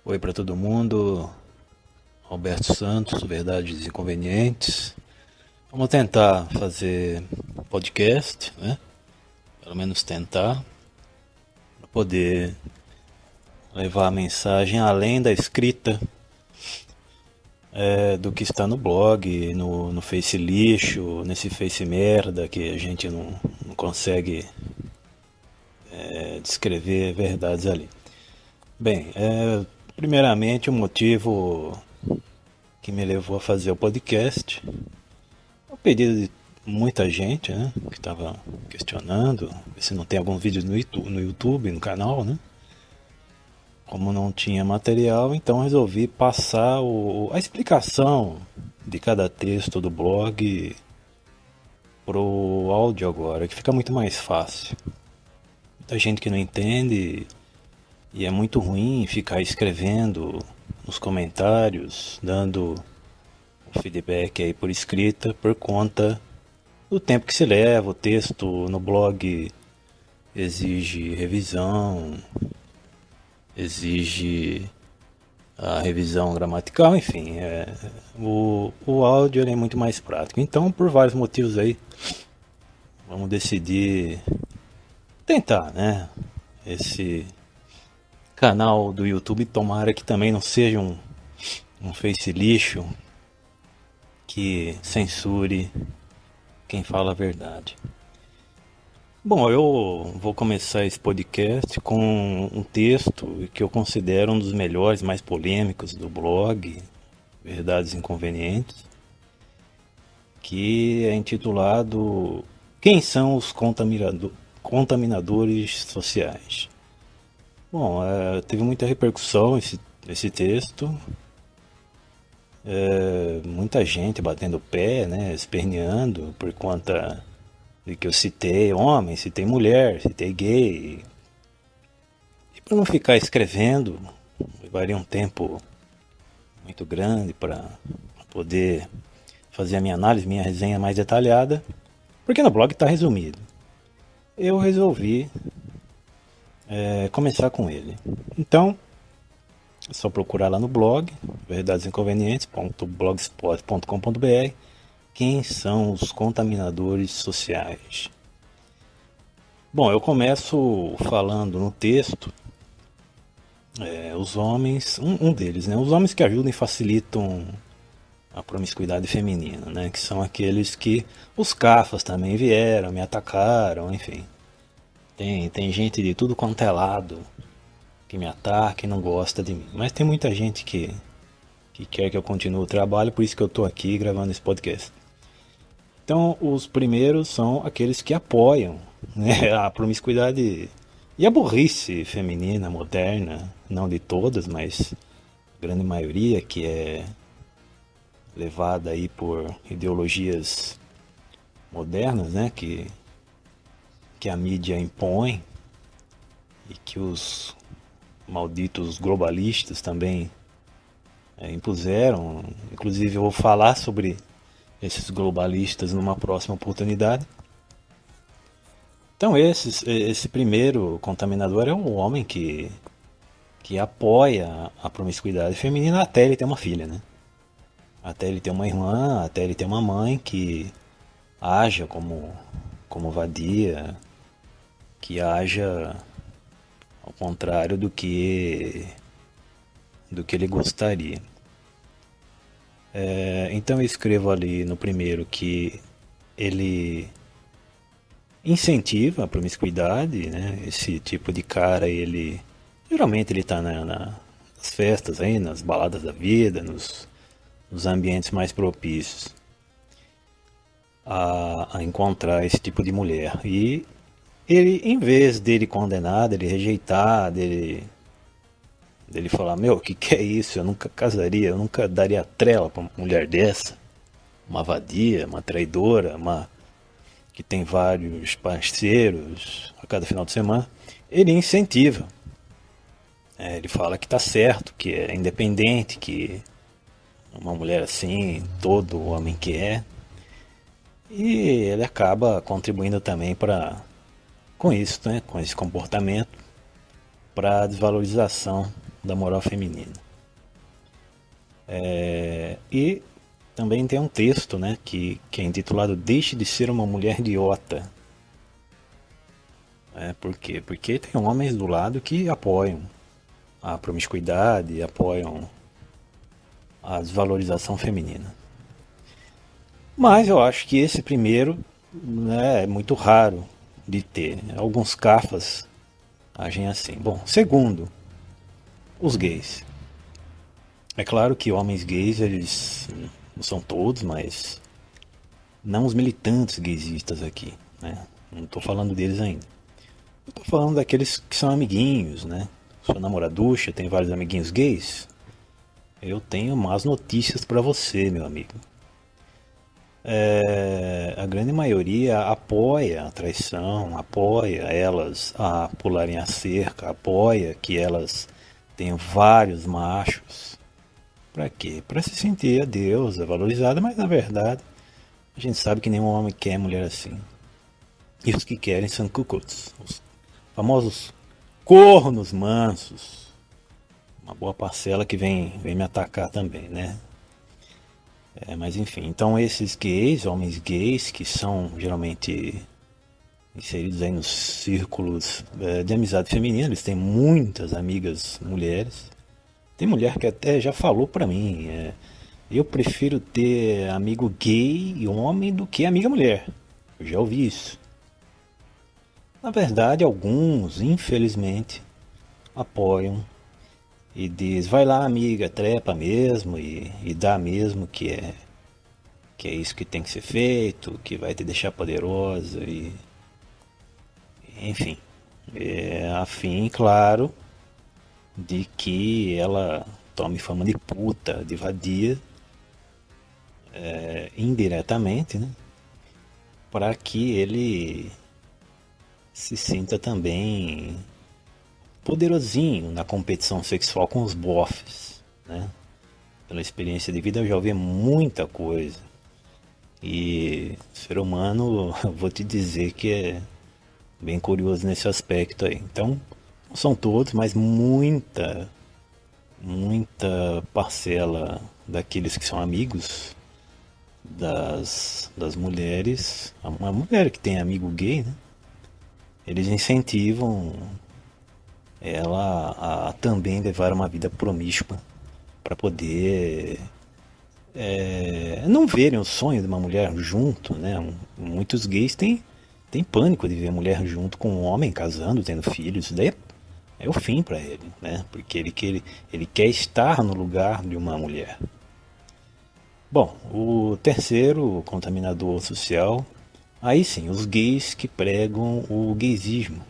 Oi para todo mundo, Alberto Santos, Verdades Inconvenientes. Vamos tentar fazer podcast, né? Pelo menos tentar, para poder levar a mensagem além da escrita do que está no blog, no Face lixo, nesse Face merda que a gente não consegue descrever verdades ali. Bem, primeiramente o motivo que me levou a fazer o podcast, o pedido de muita gente, né, que estava questionando se não tem algum vídeo no YouTube, no canal, né? Como não tinha material, então resolvi passar a explicação de cada texto do blog pro áudio agora, que fica muito mais fácil. Muita gente que não entende e é muito ruim ficar escrevendo nos comentários, dando o feedback aí por escrita por conta do tempo que se leva. O texto no blog exige revisão, exige a revisão gramatical, enfim, o áudio ele é muito mais prático. Então, por vários motivos aí, vamos decidir tentar, né? Esse canal do YouTube, tomara que também não seja um face lixo que censure quem fala a verdade. Bom, eu vou começar esse podcast com um texto que eu considero um dos melhores, mais polêmicos do blog, Verdades Inconvenientes, que é intitulado Quem são os contaminadores sociais? Bom, teve muita repercussão esse texto, muita gente batendo o pé, né, esperneando por conta de que eu citei homem, citei mulher, citei gay. E para não ficar escrevendo, levaria um tempo muito grande para poder fazer a minha análise, minha resenha mais detalhada, porque no blog está resumido. Eu resolvi começar com ele. Então, é só procurar lá no blog, verdadesinconvenientes.blogspot.com.br, quem são os contaminadores sociais. Bom, eu começo falando no texto os homens, um deles, né? Os homens que ajudam e facilitam a promiscuidade feminina, né? Que são aqueles que os cafas também vieram, me atacaram, enfim. Tem gente de tudo quanto é lado que me ataca e não gosta de mim. Mas tem muita gente que quer que eu continue o trabalho, por isso que eu estou aqui gravando esse podcast. Então, os primeiros são aqueles que apoiam, né, a promiscuidade e a burrice feminina, moderna, não de todas, mas a grande maioria, que é levada aí por ideologias modernas, né, que a mídia impõe e que os malditos globalistas também impuseram. Inclusive eu vou falar sobre esses globalistas numa próxima oportunidade. Então esse primeiro contaminador é um homem que apoia a promiscuidade feminina até ele ter uma filha, né? Até ele ter uma irmã, até ele ter uma mãe que haja como vadia, que haja ao contrário do que ele gostaria. Então eu escrevo ali no primeiro que ele incentiva a promiscuidade, né? Esse tipo de cara, ele geralmente ele está nas festas aí, nas baladas da vida, nos ambientes mais propícios a encontrar esse tipo de mulher. E ele, em vez dele condenar, dele rejeitar, dele falar, meu, o que é isso? Eu nunca casaria, eu nunca daria trela para uma mulher dessa, uma vadia, uma traidora, uma que tem vários parceiros a cada final de semana. Ele incentiva. Ele fala que está certo, que é independente, que uma mulher assim, todo homem quer. E ele acaba contribuindo também com isso, né, com esse comportamento, para a desvalorização da moral feminina. E também tem um texto, né, que é intitulado Deixe de ser uma mulher idiota. Por quê? Porque tem homens do lado que apoiam a promiscuidade, apoiam a desvalorização feminina. Mas eu acho que esse primeiro, né, é muito raro de ter. Alguns cafas agem assim. Bom, segundo, os gays. É claro que homens gays, eles não são todos, mas não os militantes gaysistas aqui, né? Não estou falando deles ainda. Eu estou falando daqueles que são amiguinhos, né? Sua namoraducha tem vários amiguinhos gays. Eu tenho más notícias para você, meu amigo. A grande maioria apoia a traição, apoia elas a pularem a cerca, apoia que elas tenham vários machos. Para quê? Para se sentir a deusa, valorizada, mas na verdade a gente sabe que nenhum homem quer mulher assim. E os que querem são cuckoos, os famosos cornos mansos. Uma boa parcela que vem me atacar também, né? Mas enfim, então esses gays, homens gays, que são geralmente inseridos aí nos círculos de amizade feminina, eles têm muitas amigas mulheres. Tem mulher que até já falou pra mim, eu prefiro ter amigo gay e homem do que amiga mulher. Eu já ouvi isso. Na verdade, alguns, infelizmente, apoiam e diz, vai lá amiga, trepa mesmo e dá mesmo que é isso que tem que ser feito, que vai te deixar poderosa e enfim, a fim, claro, de que ela tome fama de puta, de vadia, indiretamente, né? Para que ele se sinta também poderosinho na competição sexual com os bofs, né? Pela experiência de vida eu já ouvi muita coisa. E ser humano, eu vou te dizer que é bem curioso nesse aspecto aí. Então, não são todos, mas muita parcela daqueles que são amigos das mulheres, uma mulher que tem amigo gay, né? Eles incentivam ela a também levar uma vida promíscua para poder não verem o sonho de uma mulher junto, né? Muitos gays têm pânico de ver a mulher junto com um homem casando, tendo filhos. Isso daí é o fim para ele, né? Porque ele quer estar no lugar de uma mulher. Bom, o terceiro contaminador social, aí sim, os gays que pregam o gaysismo.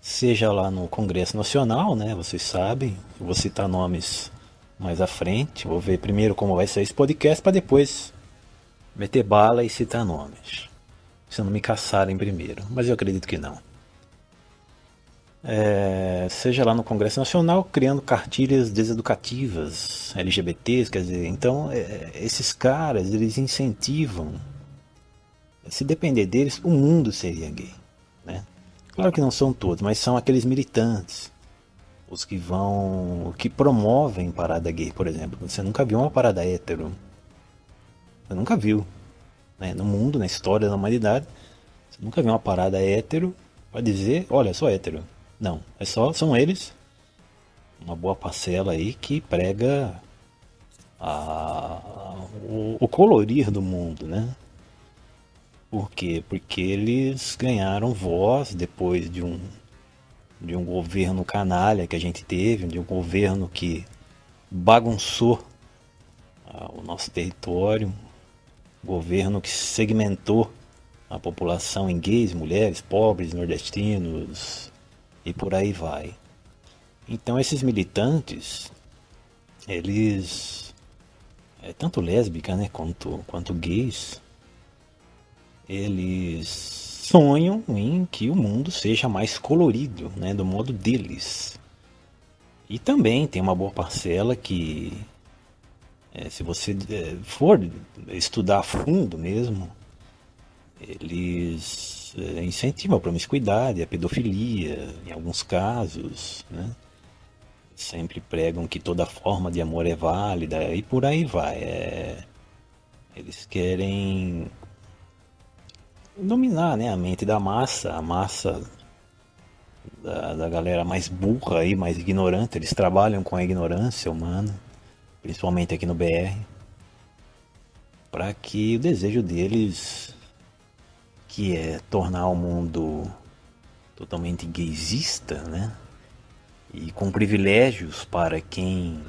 Seja lá no Congresso Nacional, né? Vocês sabem, eu vou citar nomes mais à frente. Vou ver primeiro como vai ser esse podcast para depois meter bala e citar nomes. Se não me caçarem primeiro, mas eu acredito que não. Seja lá no Congresso Nacional, criando cartilhas deseducativas, LGBTs, quer dizer, então esses caras, eles incentivam, se depender deles, o mundo seria gay, né? Claro que não são todos, mas são aqueles militantes, os que promovem parada gay, por exemplo. Você nunca viu uma parada hétero, você nunca viu, né? No mundo, na história da humanidade, você nunca viu uma parada hétero para dizer, olha, eu sou hétero. Não, são eles, uma boa parcela aí que prega o colorir do mundo, né? Por quê? Porque eles ganharam voz depois de um governo canalha que a gente teve, de um governo que bagunçou o nosso território, governo que segmentou a população em gays, mulheres, pobres, nordestinos e por aí vai. Então esses militantes, eles, tanto lésbica, né, quanto gays, eles sonham em que o mundo seja mais colorido, né, do modo deles. E também tem uma boa parcela que, se você for estudar a fundo mesmo, eles incentivam a promiscuidade, a pedofilia, em alguns casos, né? sempre pregam que toda forma de amor é válida e por aí vai. Eles querem dominar, né, a mente da massa, a massa da galera mais burra e mais ignorante. Eles trabalham com a ignorância humana, principalmente aqui no BR, para que o desejo deles, que é tornar o mundo totalmente gaysista, né, e com privilégios para quem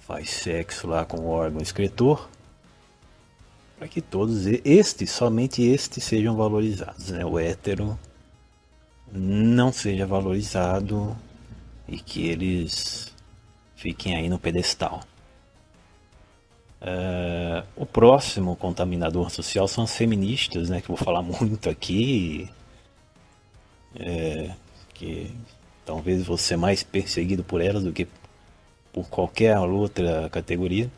faz sexo lá com o órgão excretor, para que todos somente estes sejam valorizados, né? O hétero não seja valorizado e que eles fiquem aí no pedestal. O próximo contaminador social são as feministas, né? Que eu vou falar muito aqui, que talvez vou ser mais perseguido por elas do que por qualquer outra categoria.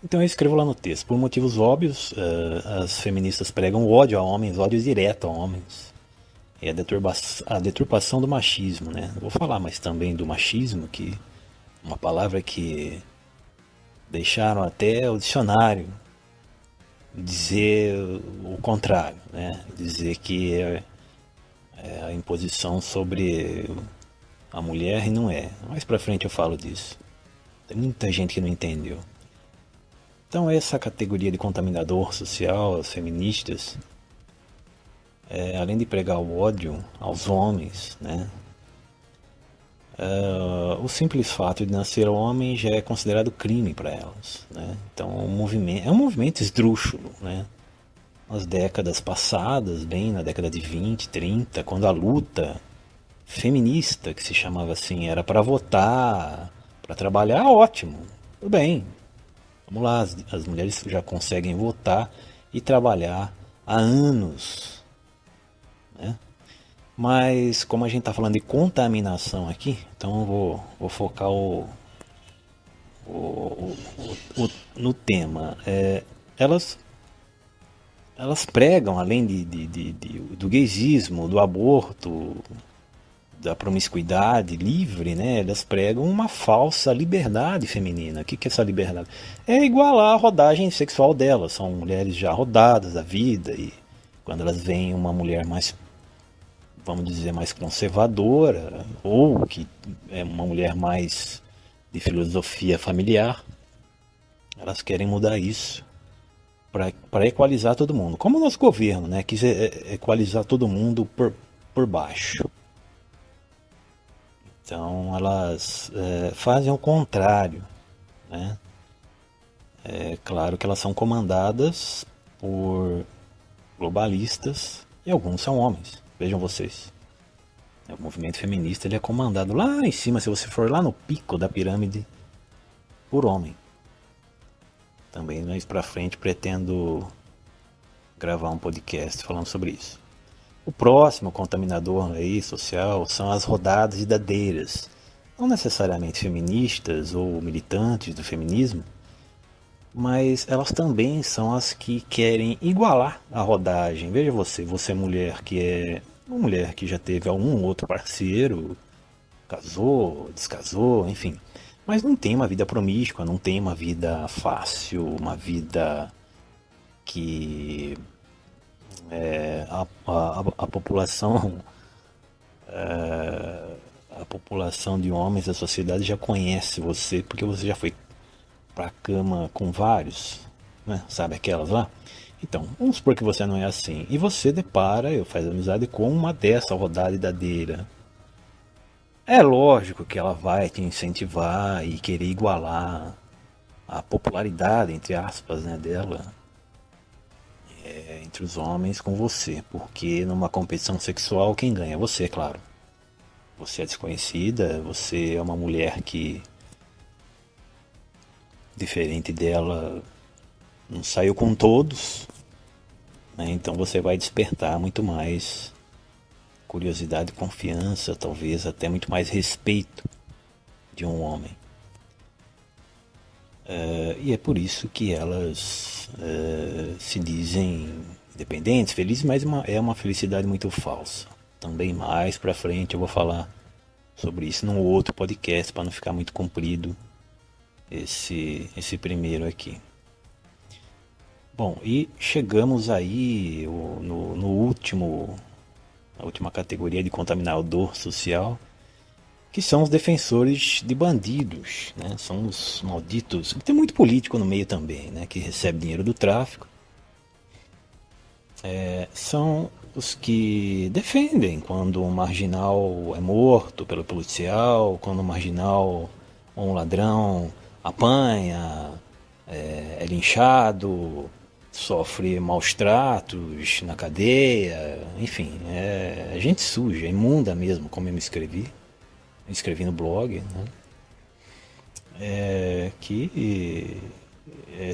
Então eu escrevo lá no texto, por motivos óbvios, as feministas pregam ódio a homens, ódio direto a homens. É a deturpação do machismo, né? Eu vou falar mais também do machismo, que é uma palavra que deixaram até o dicionário dizer o contrário, né? Dizer que é a imposição sobre a mulher e não é. Mais pra frente eu falo disso. Tem muita gente que não entendeu. Então essa categoria de contaminador social, as feministas, além de pregar o ódio aos homens, né, o simples fato de nascer homem já é considerado crime para elas, né? Então é um movimento esdrúxulo, né? Nas décadas passadas, bem na década de 20, 30, quando a luta feminista, que se chamava assim, era para votar, para trabalhar, ótimo, tudo bem. Vamos lá, as mulheres já conseguem votar e trabalhar há anos, né? Mas como a gente está falando de contaminação aqui, então eu vou focar no tema. Elas, elas pregam, além do gaysismo, do aborto, da promiscuidade livre, né? Elas pregam uma falsa liberdade feminina. O que é essa liberdade? É igualar a rodagem sexual delas. São mulheres já rodadas da vida e quando elas veem uma mulher mais, vamos dizer, mais conservadora ou que é uma mulher mais de filosofia familiar, elas querem mudar isso para equalizar todo mundo. Como o nosso governo, né? Quis equalizar todo mundo por baixo. Então elas fazem o contrário, né? É claro que elas são comandadas por globalistas e alguns são homens. Vejam vocês. O movimento feminista ele é comandado lá em cima, se você for lá no pico da pirâmide, por homem. Também mais pra frente pretendo gravar um podcast falando sobre isso. O próximo contaminador aí social são as rodadas e dadeiras. Não necessariamente feministas ou militantes do feminismo, mas elas também são as que querem igualar a rodagem. Veja você é mulher que é uma mulher que já teve algum outro parceiro, casou, descasou, enfim. Mas não tem uma vida promíscua, não tem uma vida fácil, uma vida que a população a população de homens da sociedade já conhece você porque você já foi pra cama com vários, né? Sabe aquelas lá? Então, vamos supor que você não é assim. E você depara, eu faz amizade com uma dessa rodada dadeira. É lógico que ela vai te incentivar e querer igualar a popularidade, entre aspas, né, dela entre os homens com você. Porque numa competição sexual, quem ganha? Você, claro. Você é desconhecida, você é uma mulher que, diferente dela, não saiu com todos, né? Então você vai despertar muito mais curiosidade, confiança, talvez até muito mais respeito de um homem. E é por isso que elas se dizem independentes, felizes, mas é uma felicidade muito falsa. também mais pra frente. Eu vou falar sobre isso num outro podcast para não ficar muito comprido esse primeiro aqui. Bom, e chegamos aí no último, na última categoria de contaminador social, que são os defensores de bandidos, né? São os malditos. Tem muito político no meio também, né? Que recebe dinheiro do tráfico. São os que defendem quando um marginal é morto pelo policial, quando um marginal ou um ladrão apanha, é linchado, sofre maus tratos na cadeia, enfim, é gente suja, imunda mesmo, como eu escrevi no blog, né? Que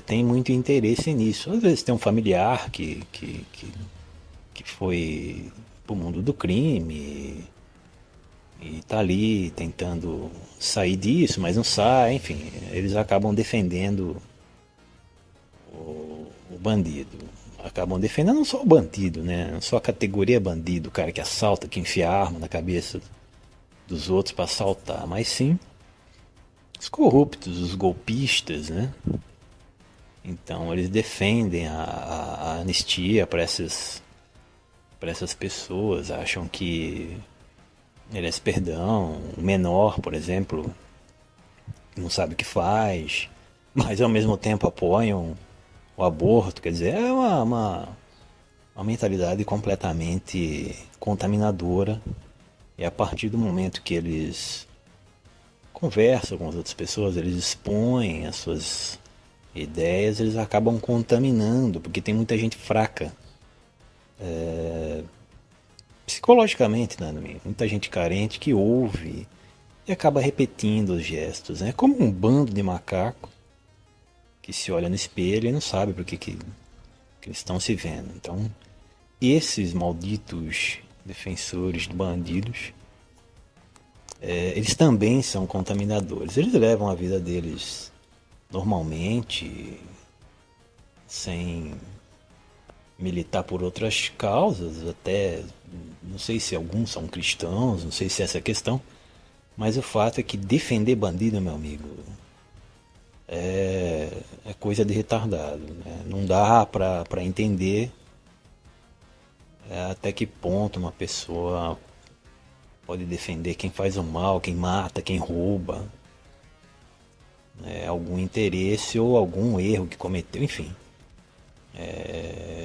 tem muito interesse nisso. Às vezes tem um familiar que foi pro mundo do crime e tá ali tentando sair disso, mas não sai, enfim, eles acabam defendendo o bandido. Acabam defendendo não só o bandido, né? Não só a categoria bandido, o cara que assalta, que enfia arma na cabeça dos outros para assaltar, mas sim os corruptos, os golpistas, né? Então eles defendem a anistia para essas pessoas, acham que merece perdão. O menor, por exemplo, não sabe o que faz, mas ao mesmo tempo apoiam o aborto. Quer dizer, é uma mentalidade completamente contaminadora. E a partir do momento que eles conversam com as outras pessoas, eles expõem as suas ideias, eles acabam contaminando, porque tem muita gente fraca psicologicamente, né? Muita gente carente que ouve e acaba repetindo os gestos. É como um bando de macaco que se olha no espelho e não sabe por que eles estão se vendo. Então, esses malditos defensores de bandidos, eles também são contaminadores. Eles levam a vida deles normalmente, sem militar por outras causas, até não sei se alguns são cristãos, não sei se essa é a questão, mas o fato é que defender bandido, meu amigo, é coisa de retardado, né? Não dá pra entender até que ponto uma pessoa pode defender quem faz o mal, quem mata, quem rouba, né? Algum interesse ou algum erro que cometeu, enfim.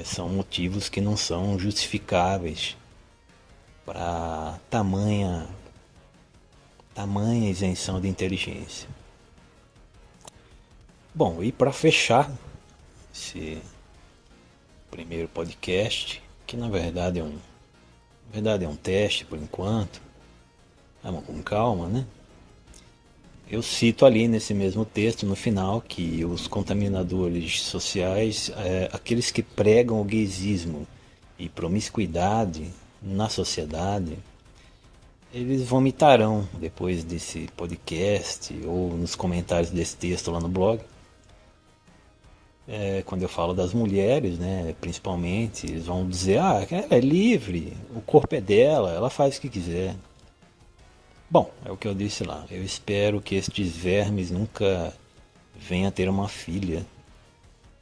São motivos que não são justificáveis para tamanha isenção de inteligência. Bom, e para fechar esse primeiro podcast, que na verdade é um teste por enquanto, vamos com calma, né? Eu cito ali nesse mesmo texto, no final, que os contaminadores sociais, aqueles que pregam o gaysismo e promiscuidade na sociedade, eles vomitarão depois desse podcast ou nos comentários desse texto lá no blog. Quando eu falo das mulheres, né, principalmente, eles vão dizer: ah, ela é livre, o corpo é dela, ela faz o que quiser. Bom, é o que eu disse lá. Eu espero que estes vermes nunca venham a ter uma filha,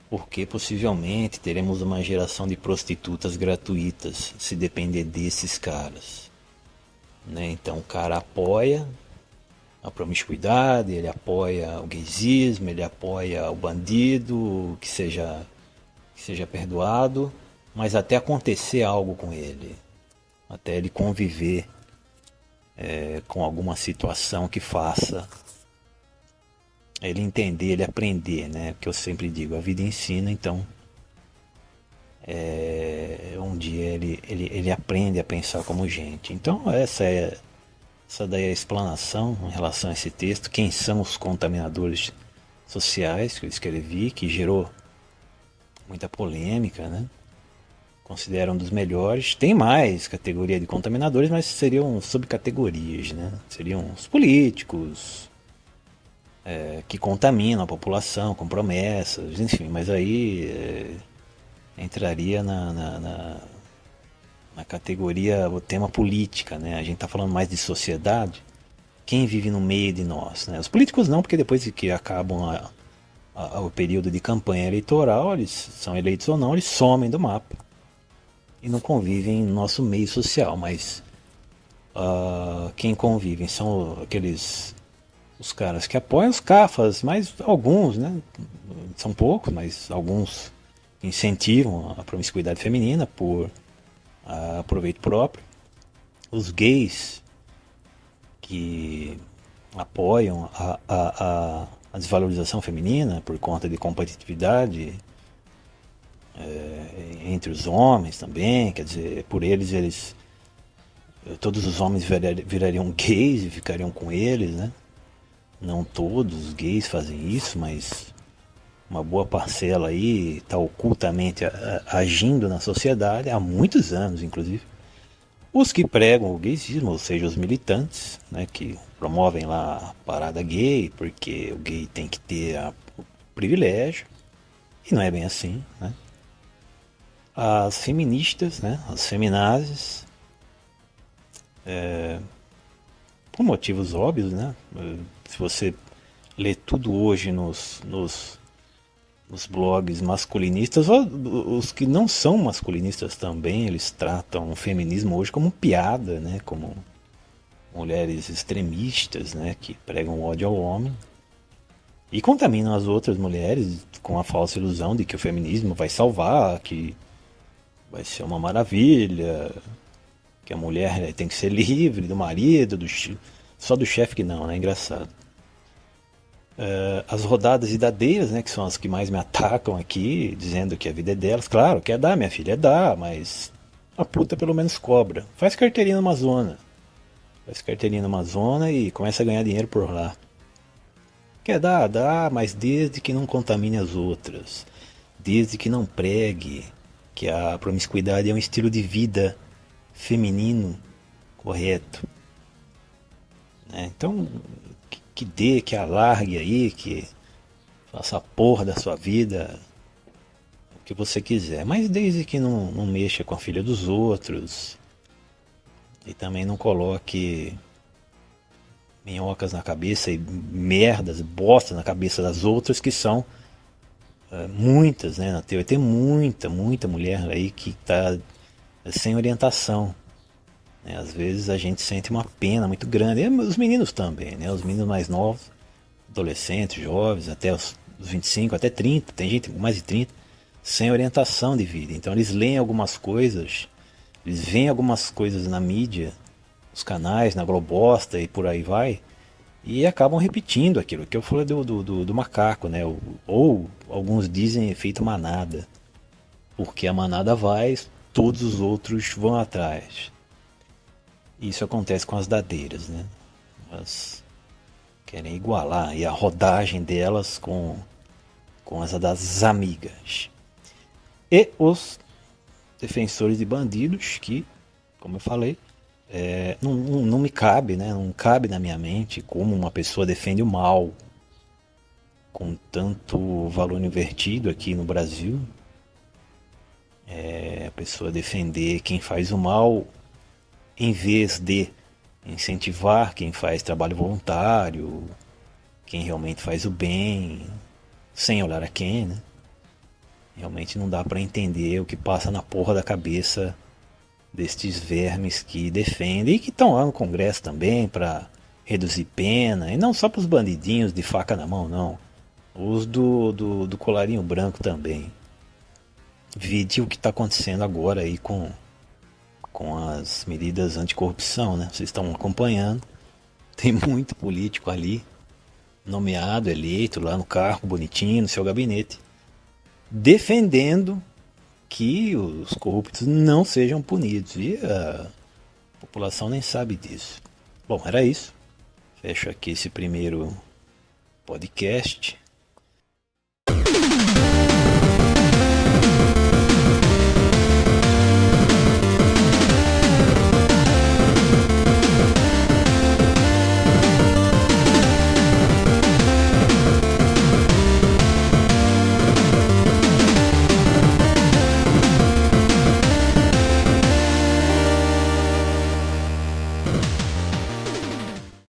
porque possivelmente teremos uma geração de prostitutas gratuitas, se depender desses caras, né? Então o cara apoia a promiscuidade, ele apoia o gaysismo, ele apoia o bandido, que seja perdoado, mas até acontecer algo com ele, até ele conviver com alguma situação que faça ele entender, ele aprender, né? Porque eu sempre digo, a vida ensina, então um dia ele aprende a pensar como gente. Então essa daí é a explanação em relação a esse texto. Quem são os contaminadores sociais que eu escrevi, que gerou muita polêmica, né? Considero um dos melhores. Tem mais categoria de contaminadores, mas seriam subcategorias, né? Seriam os políticos, que contaminam a população com promessas, enfim, mas aí entraria na categoria, o tema política, né? A gente está falando mais de sociedade. Quem vive no meio de nós, né? Os políticos não, porque depois que acabam o período de campanha eleitoral, eles são eleitos ou não, eles somem do mapa e não convivem no nosso meio social, mas quem convivem são aqueles os caras que apoiam os cafas, mas alguns, né? São poucos, mas alguns incentivam a promiscuidade feminina por proveito próprio. Os gays que apoiam a desvalorização feminina por conta de competitividade entre os homens também, quer dizer, por eles todos os homens virariam gays e ficariam com eles, né? Não todos os gays fazem isso, mas uma boa parcela aí está ocultamente agindo na sociedade há muitos anos, inclusive. Os que pregam o gaysismo, ou seja, os militantes, né, que promovem lá a parada gay, porque o gay tem que ter o privilégio, e não é bem assim, né? As feministas, né, as feminazes, por motivos óbvios, né? Se você lê tudo hoje nos blogs masculinistas, os que não são masculinistas também, eles tratam o feminismo hoje como piada, né? Como mulheres extremistas, né? Que pregam ódio ao homem e contaminam as outras mulheres com a falsa ilusão de que o feminismo vai salvar, que vai ser uma maravilha, que a mulher tem que ser livre do marido, só do chefe que não, né? Engraçado. As rodadas idadeiras, né, que são as que mais me atacam aqui, dizendo que a vida é delas. Claro, quer dar, minha filha, dá, mas a puta pelo menos cobra. Faz carteirinha numa zona. Faz carteirinha numa zona e começa a ganhar dinheiro por lá. Quer dar, dá, mas desde que não contamine as outras. Desde que não pregue que a promiscuidade é um estilo de vida feminino correto. Né? Então, que dê, que alargue aí, que faça a porra da sua vida, o que você quiser. Mas desde que não mexa com a filha dos outros e também não coloque minhocas na cabeça e merdas, bosta na cabeça das outras, que são muitas, né? Na teoria tem muita mulher aí que está sem orientação. Né? Às vezes a gente sente uma pena muito grande, e os meninos também, né? Os meninos mais novos, adolescentes, jovens, até os 25, até 30, tem gente com mais de 30, sem orientação de vida. Então eles leem algumas coisas, eles veem algumas coisas na mídia, nos canais, na Globosta e por aí vai, e acabam repetindo aquilo que eu falei do macaco, né? Ou alguns dizem efeito manada, porque a manada vai, todos os outros vão atrás. Isso acontece com as dadeiras, né? Elas querem igualar aí a rodagem delas com essa das amigas. E os defensores de bandidos que, como eu falei, não me cabe, né? Não cabe na minha mente como uma pessoa defende o mal com tanto valor invertido aqui no Brasil. A pessoa defender quem faz o mal em vez de incentivar quem faz trabalho voluntário, quem realmente faz o bem, sem olhar a quem, né? Realmente não dá para entender o que passa na porra da cabeça destes vermes que defendem e que estão lá no Congresso também para reduzir pena, e não só para os bandidinhos de faca na mão, não. Os do colarinho branco também. Vide o que está acontecendo agora aí com as medidas anticorrupção, né? Vocês estão acompanhando. Tem muito político ali, nomeado, eleito lá no cargo, bonitinho, no seu gabinete, defendendo que os corruptos não sejam punidos. E a população nem sabe disso. Bom, era isso. Fecho aqui esse primeiro podcast.